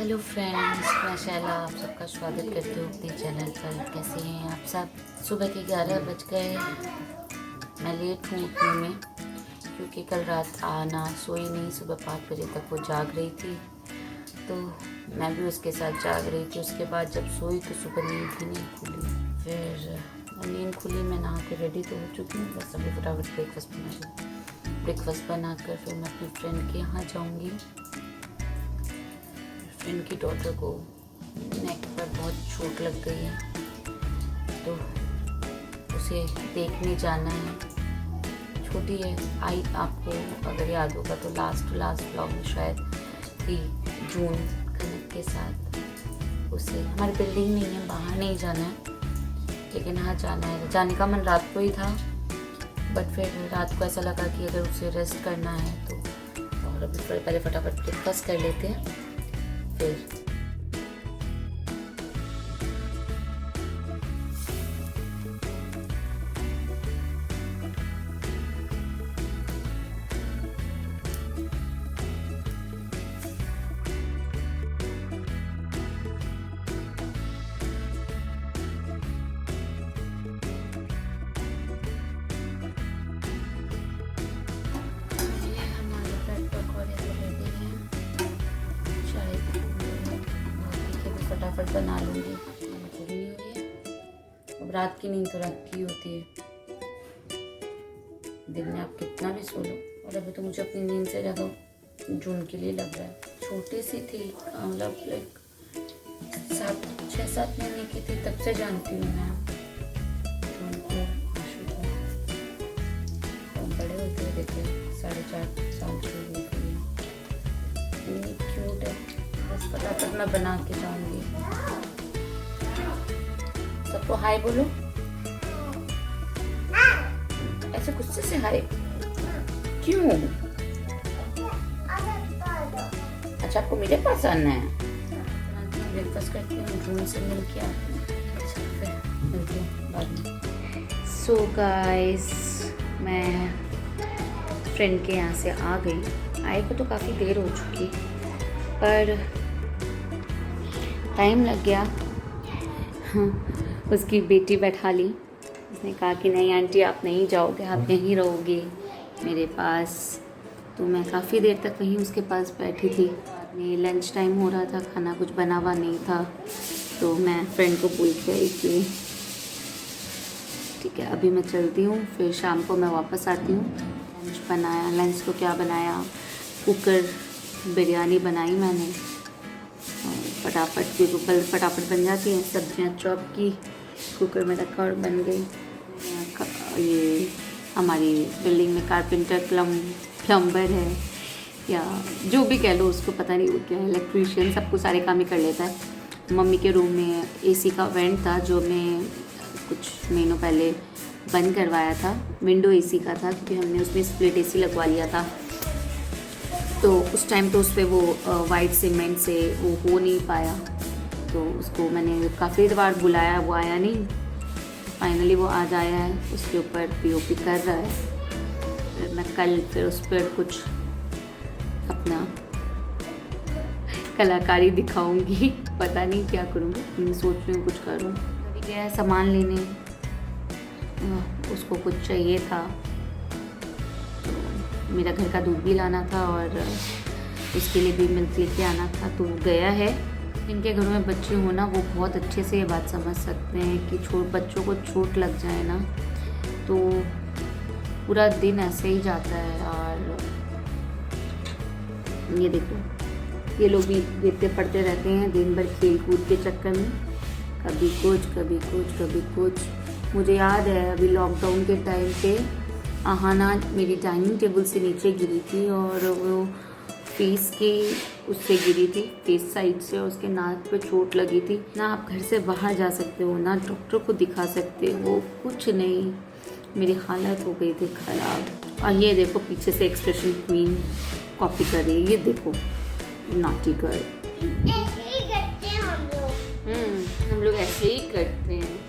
Hello friends, मैं शैला आप सबका स्वागत करती हूँ अपने चैनल पर। कैसे हैं आप सब? सुबह के 11 बज गए। मैं लेट हूँ उठने में क्योंकि कल रात आना सोई नहीं। सुबह 5 बजे तक वो जाग रही थी तो मैं भी उसके साथ जाग रही थी। उसके बाद जब सोई तो सुबह नींद ही नहीं खुली। फिर नींद खुली, मैं नहा के रेडी तो हो चुकी हूँ। बस अभी फटाफट ब्रेकफास्ट बनाकर फिर मैं अपनी फ्रेंड के यहाँ जाऊँगी। फ्रेंड की डॉटर को नेक पर बहुत चोट लग गई है तो उसे देखने जाना है। छोटी है, आई आपको अगर याद होगा तो लास्ट ब्लॉग में शायद थी जून कनक के साथ। उसे हमारी बिल्डिंग नहीं है, बाहर नहीं जाना है, लेकिन हाँ जाना है। जाने का मन रात को ही था, बट फिर रात को ऐसा लगा कि अगर उसे रेस्ट करना है तो और अभी पहले फटाफट ब्रेकफास्ट कर लेते हैं फिर। फटाफट बना लूँगी। अब रात की नींद तो रात की होती है, दिन में आप कितना भी सो लो। और अभी तो मुझे अपनी नींद से ज़्यादा जून के लिए लग रहा है। छोटी सी थी, मतलब लाइक 6-7 महीने की थी, तब से जानती हूँ मैं जून को, आशु को। और बड़े होते हुए देखे 4.5 साल की हो गई। इतनी क्यूट है। बस फटाफट मैं बना के जाऊंगी। सबको हाय बोलो। ऐसे गुस्से से हाय क्यों? अच्छा, आपको मेरे पास आना है? ब्रेकफास्ट करती हूँ, जून से मिल के आती हूँ, मिलती हूँ बाद में। सो गाइस, मैं फ्रेंड के यहाँ से आ गई। आए को तो काफ़ी देर हो चुकी, पर टाइम लग गया। उसकी बेटी बैठा ली। उसने कहा कि नहीं आंटी, आप नहीं जाओगे, आप यहीं रहोगे मेरे पास। तो मैं काफ़ी देर तक वहीं उसके पास बैठी थी। बाद में लंच टाइम हो रहा था, खाना कुछ बना हुआ नहीं था, तो मैं फ्रेंड को बोल के आई कि ठीक है अभी मैं चलती हूँ, फिर शाम को मैं वापस आती हूँ। लंच बनाया। लंच को क्या बनाया? कुकर बिरयानी बनाई मैंने। फटाफट बन जाती हैं सब्जियां। चॉप की, कुकर में रखा और बन गई। ये हमारी बिल्डिंग में कारपेंटर प्लम्बर है या जो भी कह लो उसको, पता नहीं वो क्या है, इलेक्ट्रीशियन, सबको सारे काम ही कर लेता है। मम्मी के रूम में एसी का वेंट था जो मैं कुछ महीनों पहले बंद करवाया था। विंडो एसी का था क्योंकि हमने उसमें स्प्लिट एसी लगवा लिया था। तो उस टाइम तो उस पर वो वाइट सीमेंट से वो हो नहीं पाया, तो उसको मैंने काफ़ी बार बुलाया, वो आया नहीं। फाइनली वो आज आया है, उसके ऊपर पीओपी कर रहा है। फिर मैं कल फिर उस पर कुछ अपना कलाकारी दिखाऊंगी। पता नहीं क्या करूँगी, मैं सोच रही हूँ कुछ करूँ। अभी गया है सामान लेने, उसको कुछ चाहिए था। मेरा घर का दूध भी लाना था और उसके लिए भी मिल्क लेके आना था, तो वो गया है। इनके घरों में बच्चे हो ना, वो बहुत अच्छे से ये बात समझ सकते हैं कि बच्चों को चोट लग जाए ना तो पूरा दिन ऐसे ही जाता है। और ये देखो, ये लोग भी देखते पढ़ते रहते हैं दिन भर खेल कूद के चक्कर में, कभी कुछ। मुझे याद है अभी लॉकडाउन के टाइम पे आहाना मेरी डाइनिंग टेबल से नीचे गिरी थी और वो फेस के उससे गिरी थी, फेस साइड से, और उसके नाक पे चोट लगी थी। ना आप घर से बाहर जा सकते हो, ना डॉक्टर को दिखा सकते हो, कुछ नहीं। मेरी हालत हो गई थी ख़राब। और ये देखो पीछे से एक्सप्रेशन क्वीन कॉपी कर रही है, ये देखो नॉटी गर्ल। हम लोग ऐसे ही करते हैं।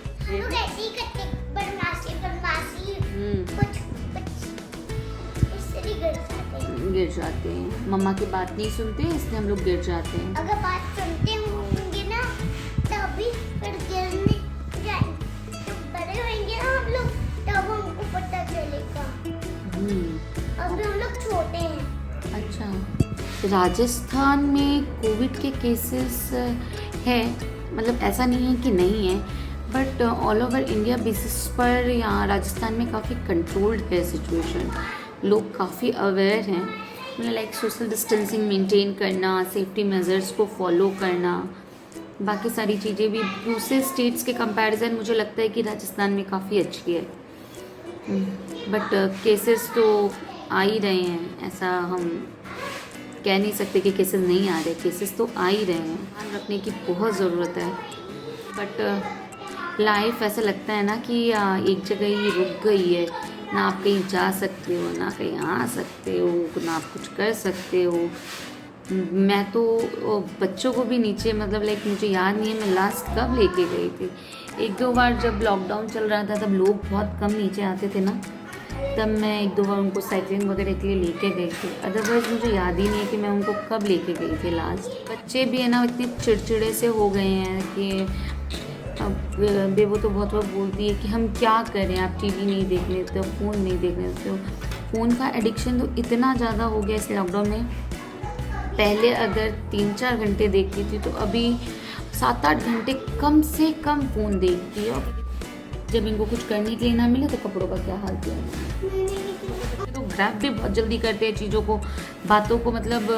गिर जाते हैं। मम्मा की बात नहीं सुनते इसलिए हम लोग गिर जाते हैं। अगर बात सुन अभी हम लोग छोटे हैं। अच्छा, राजस्थान में कोविड के केसेस है, मतलब ऐसा नहीं है कि नहीं है, but all over India basis पर यहाँ राजस्थान में काफ़ी कंट्रोल्ड है सिचुएशन। लोग काफ़ी अवेयर हैं, मतलब लाइक सोशल डिस्टेंसिंग मेंटेन करना, सेफ्टी मेजर्स को फॉलो करना, बाकी सारी चीज़ें भी दूसरे स्टेट्स के कंपैरिजन मुझे लगता है कि राजस्थान में काफ़ी अच्छी है। बट केसेस तो आ ही रहे हैं, ऐसा हम कह नहीं सकते कि केसेस नहीं आ रहे, केसेस तो आ ही रहे हैं। ध्यान रखने की बहुत ज़रूरत है। बट लाइफ ऐसा लगता है ना कि एक जगह ही रुक गई है, ना आप कहीं जा सकते हो, ना कहीं आ सकते हो, ना आप कुछ कर सकते हो। मैं तो बच्चों को भी नीचे, मतलब लाइक मुझे याद नहीं है मैं लास्ट कब लेके गई थी। एक दो बार जब लॉकडाउन चल रहा था तब लोग बहुत कम नीचे आते थे ना, तब मैं एक दो बार उनको साइकिलिंग वगैरह के लिए लेके गई थी। अदरवाइज़ मुझे याद ही नहीं है कि मैं उनको कब लेके गई थी लास्ट। बच्चे भी है ना इतने चिड़चिड़े से हो गए हैं कि अब बेबो तो बहुत बार बोलती है कि हम क्या करें, आप टीवी नहीं देख लेते हो, फ़ोन नहीं देख लेते हो। फ़ोन का एडिक्शन तो इतना ज़्यादा हो गया इस लॉकडाउन में। पहले अगर 3-4 घंटे देखती थी तो अभी 7-8 घंटे कम से कम फ़ोन देखती है। जब इनको कुछ करने के लिए ना मिले तो कपड़ों का क्या हाल किया। तो ग्रैब भी बहुत जल्दी करते हैं चीज़ों को, बातों को, मतलब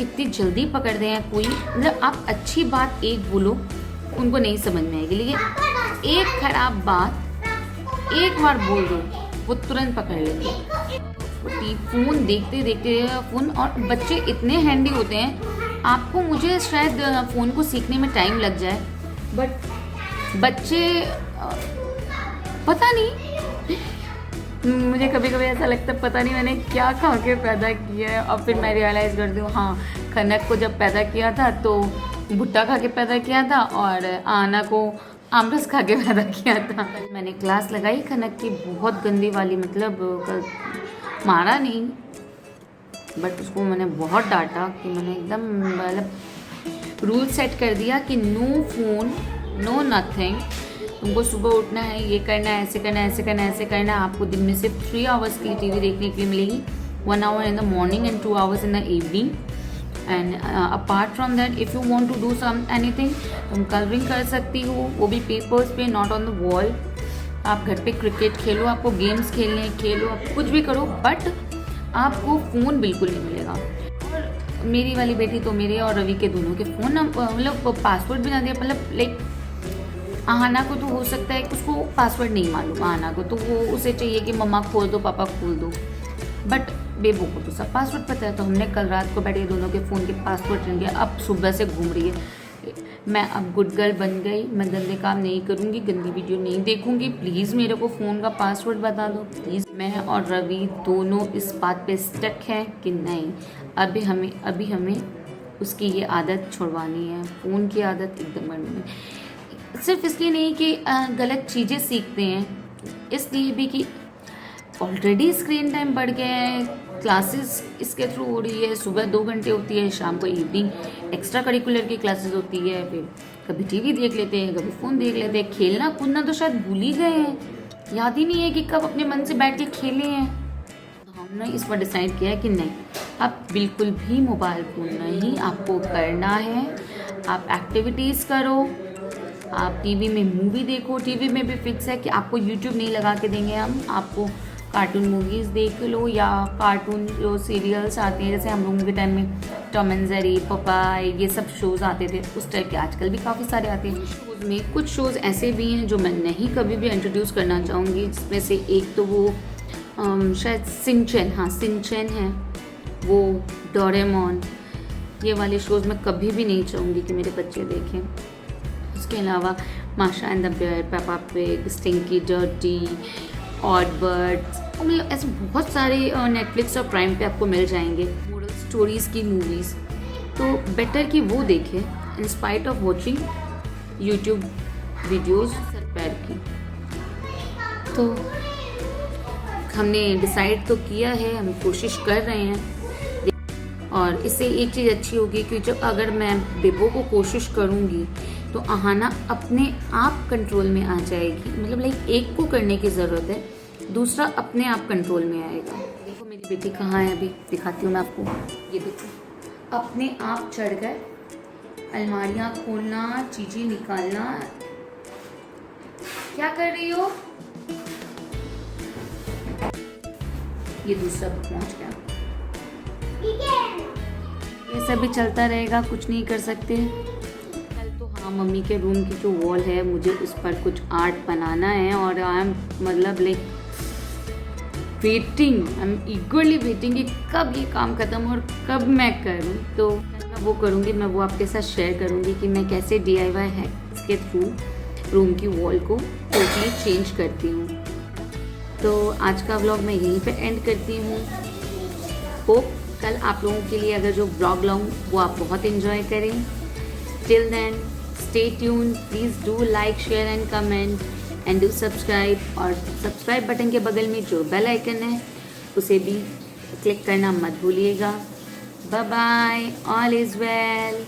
इतनी जल्दी पकड़ते हैं। कोई मतलब आप अच्छी बात एक बोलो उनको नहीं समझ में आएगी, लेकिन एक खराब बात एक बार बोल दो वो तुरंत पकड़ लेंगे। फ़ोन देखते देखते फ़ोन, और बच्चे इतने हैंडी होते हैं, आपको मुझे शायद फ़ोन को सीखने में टाइम लग जाए, बट बच्चे पता नहीं, मुझे कभी कभी ऐसा लगता है पता नहीं मैंने क्या खा के पैदा किया है। और फिर मैं रियलाइज़ करती हूँ, हाँ खनक को जब पैदा किया था तो भुट्टा खा के पैदा किया था, और आना को आमरस खा के पैदा किया था। मैंने क्लास लगाई खनक की, बहुत गंदी वाली, मतलब मारा नहीं बट उसको मैंने बहुत डांटा कि मैंने एकदम मतलब रूल सेट कर दिया कि नो फ़ोन, नो नथिंग। तुमको सुबह उठना है, ये करना है, ऐसे करना है, ऐसे करना है, ऐसे करना है। आपको दिन में सिर्फ 3 आवर्स की टीवी देखने के लिए मिलेगी, 1 hour in the morning and 2 hours in the evening. And apart from that if you want to do some anything, तुम कलरिंग कर सकती हो, वो भी पेपर्स पे, नॉट ऑन द वॉल। आप घर पे क्रिकेट खेलो, आपको गेम्स खेलने खेलो, आप कुछ भी करो, बट आपको फ़ोन बिल्कुल नहीं मिलेगा। और मेरी वाली बेटी तो, मेरे और रवि के दोनों के फ़ोन मतलब पासवर्ड भी ना दिया, मतलब लाइक आहाना को तो हो सकता है कि उसको पासवर्ड नहीं मालूम, आहाना को तो वो उसे चाहिए कि मम्मा खोल दो, पापा खोल दो, बट बेबो को तो सब पासवर्ड पता है। तो हमने कल रात को बैठे दोनों के फ़ोन के पासवर्ड रख दिया। अब सुबह से घूम रही है, मैं अब गुड गर्ल बन गई, मैं गंदे काम नहीं करूँगी, गंदी वीडियो नहीं देखूँगी, प्लीज़ मेरे को फ़ोन का पासवर्ड बता दो प्लीज़। मैं और रवि दोनों इस बात पे स्टक हैं कि नहीं, अभी हमें उसकी ये आदत छुड़वानी है, फ़ोन की आदत एकदम बढ़नी है। सिर्फ इसलिए नहीं कि गलत चीज़ें सीखते हैं, इसलिए भी कि ऑलरेडी स्क्रीन टाइम बढ़ गया है, क्लासेस इसके थ्रू हो रही है, सुबह 2 घंटे होती है, शाम को इवनिंग एक्स्ट्रा करिकुलर की क्लासेस होती है, फिर कभी टीवी देख लेते हैं, कभी फ़ोन देख लेते हैं। खेलना कूदना तो शायद भूल ही गए हैं, याद ही नहीं है कि कब अपने मन से बैठ के खेले हैं। तो हमने इस पर डिसाइड किया है कि नहीं, अब बिल्कुल भी मोबाइल फ़ोन नहीं आपको करना है। आप एक्टिविटीज़ करो, आप टीवी में मूवी देखो, टीवी में भी फिक्स है कि आपको यूट्यूब नहीं लगा के देंगे हम, आपको कार्टून मूवीज़ देख लो, या कार्टून जो सीरियल्स आते हैं, जैसे हम लोगों के टाइम में टॉम एंड जेरी, पपाई, ये सब शोज़ आते थे उस टाइप के, आजकल भी काफ़ी सारे आते हैं। शोज़ में कुछ शोज़ ऐसे भी हैं जो मैं नहीं कभी भी इंट्रोड्यूस करना चाहूँगी, जिसमें से एक तो वो शायद सिंचैन, हाँ सिंचैन है, वो डोरेमोन, ये वाले शोज़ मैं कभी भी नहीं चाहूँगी कि मेरे बच्चे देखें। उसके अलावा Masha and the Bear, Peppa Pig, stinky dirty, odd birds, मतलब ऐसे बहुत सारे नेटफ्लिक्स और प्राइम पे आपको मिल जाएंगे मोरल स्टोरीज़ की मूवीज़। तो बेटर कि वो देखें in spite of watching YouTube videos sir पैर की। तो हमने डिसाइड तो किया है, हम कोशिश कर रहे हैं, और इससे एक चीज़ अच्छी होगी कि जब अगर मैं बेबो को कोशिश करूँगी तो आहाना अपने आप कंट्रोल में आ जाएगी। मतलब लाइक एक को करने की ज़रूरत है, दूसरा अपने आप कंट्रोल में आएगा। देखो मेरी बेटी कहाँ है, अभी दिखाती हूँ मैं आपको। ये देखो अपने आप चढ़ गए, अलमारियाँ खोलना, चीज़ें निकालना। क्या कर रही हो? ये दूसरा पहुँच गया। ठीक है। ये सब भी चलता रहेगा, कुछ नहीं कर सकते। कल तो हाँ, मम्मी के रूम की जो वॉल है मुझे उस पर कुछ आर्ट बनाना है और आई एम मतलब like waiting, I am ईगरली waiting कि कब ये काम खत्म और कब मैं करूँ। तो मैं वो करूँगी, मैं वो आपके साथ शेयर करूँगी कि मैं कैसे DIY हैक्स के थ्रू रूम की वॉल को टोटली चेंज करती हूँ। तो आज का व्लॉग मैं यहीं पे एंड करती हूँ। होप कल आप लोगों के लिए अगर जो व्लॉग लाऊँ वो आप बहुत इन्जॉय करें। Till then stay tune, please do like, share and comment and do subscribe. और सब्सक्राइब बटन के बगल में जो बेल आइकन है उसे भी क्लिक करना मत भूलिएगा। Bye bye, all is well.